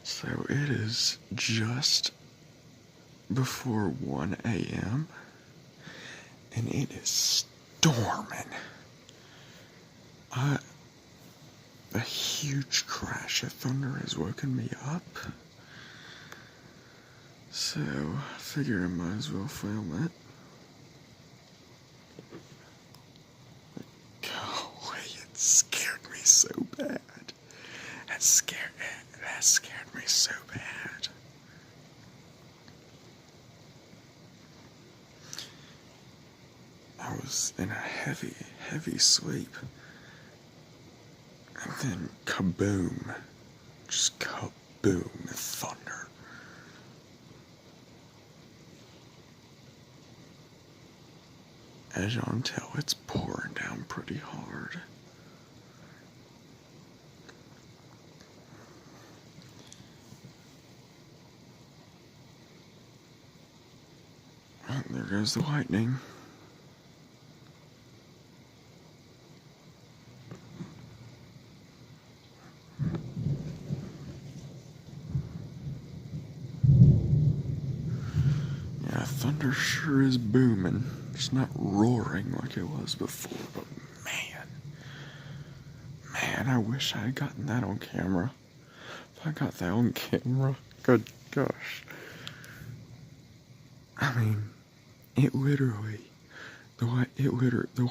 So it is just before 1 a.m. and it is storming. A huge crash of thunder has woken me up. So I figure I might as well film it. Golly, it scared me so bad. That scared me so bad. I was in a heavy sleep. And then kaboom. Just kaboom, thunder. As y'all can tell, it's pouring down pretty hard. And there goes the lightning. Yeah, thunder sure is booming. It's not roaring like it was before, but man, I wish I had gotten that on camera. If I got that on camera, good gosh. I mean, the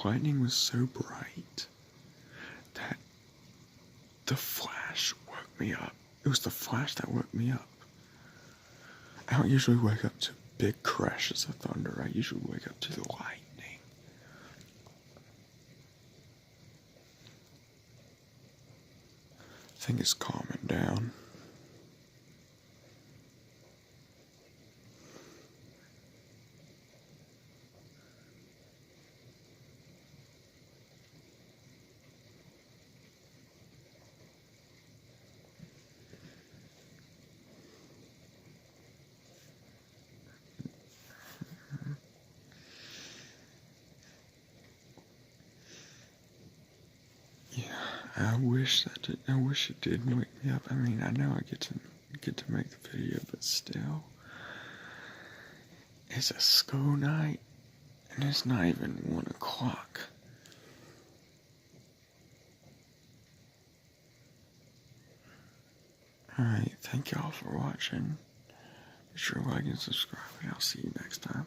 lightning was so bright that the flash woke me up. It was the flash that woke me up. I don't usually wake up to big crashes of thunder. I usually wake up to the lightning. I think it's calming down. I wish it did wake me up. I mean, I know I get to make the video, but still, it's a school night, and it's not even 1 o'clock. Alright, thank y'all for watching. Be sure to like and subscribe, and I'll see you next time.